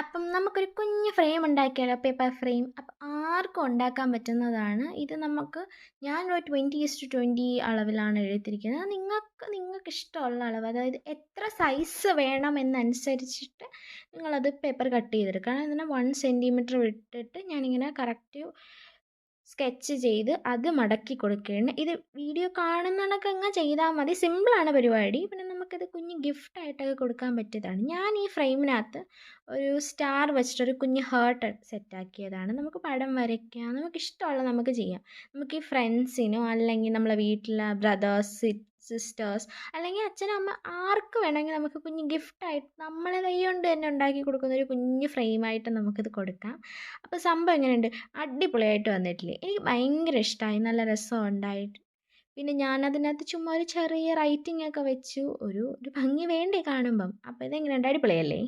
അപ്പം നമുക്കൊരു കുഞ്ഞ് ഫ്രെയിം ഉണ്ടാക്കിയാലോ, പേപ്പർ ഫ്രെയിം. അപ്പം ആർക്കും ഉണ്ടാക്കാൻ പറ്റുന്നതാണ് ഇത്. ഞാനൊരു 20:20 അളവിലാണ് എഴുതിയിരിക്കുന്നത്. നിങ്ങൾക്ക് ഇഷ്ടമുള്ള അളവ്, അതായത് എത്ര സൈസ് വേണം എന്നനുസരിച്ചിട്ട് നിങ്ങളത് പേപ്പർ കട്ട് ചെയ്തെടുക്കണം. അതിനെ 1 സെൻറ്റിമീറ്റർ വിട്ടിട്ട് ഞാനിങ്ങനെ കറക്റ്റ് സ്കെച്ച് ചെയ്ത് അത് മടക്കി കൊടുക്കുകയാണ്. ഇത് വീഡിയോ കാണുന്ന കണക്കങ്ങ് ചെയ്താൽ മതി. സിമ്പിളാണ് പരിപാടി. പിന്നെ നമുക്കിത് കുഞ്ഞ് ഗിഫ്റ്റായിട്ടൊക്കെ കൊടുക്കാൻ പറ്റിയതാണ്. ഞാൻ ഈ ഫ്രെയിമിനകത്ത് ഒരു സ്റ്റാർ വെച്ചിട്ടൊരു കുഞ്ഞ് ഹേർട്ട് സെറ്റാക്കിയതാണ്. നമുക്ക് പടം വരയ്ക്കാം, നമുക്കിഷ്ടമുള്ളത് നമുക്ക് ചെയ്യാം. നമുക്ക് ഈ ഫ്രണ്ട്സിനോ അല്ലെങ്കിൽ നമ്മളെ വീട്ടിലെ ബ്രദേഴ്സ്, സിസ്റ്റേഴ്സ്, അല്ലെങ്കിൽ അച്ഛനും അമ്മ, ആർക്ക് വേണമെങ്കിൽ നമുക്ക് കുഞ്ഞ് ഗിഫ്റ്റായിട്ട് നമ്മളെ കൈ കൊണ്ട് തന്നെ ഉണ്ടാക്കി കൊടുക്കുന്ന ഒരു കുഞ്ഞ് ഫ്രെയിമായിട്ട് നമുക്കിത് കൊടുക്കാം. അപ്പോൾ സംഭവം എങ്ങനെയുണ്ട്? അടിപൊളിയായിട്ട് വന്നിട്ടില്ലേ? എനിക്ക് ഭയങ്കര ഇഷ്ടമായി, നല്ല രസമുണ്ടായിട്ട്. പിന്നെ ഞാനതിനകത്ത് ചുമ്മാ ഒരു ചെറിയ റൈറ്റിംഗ് ഒക്കെ വെച്ചു. ഒരു ഭംഗി വേണ്ടേ കാണുമ്പം? അപ്പോൾ ഇതെങ്ങനെയുണ്ട്? അടിപൊളിയല്ലേ?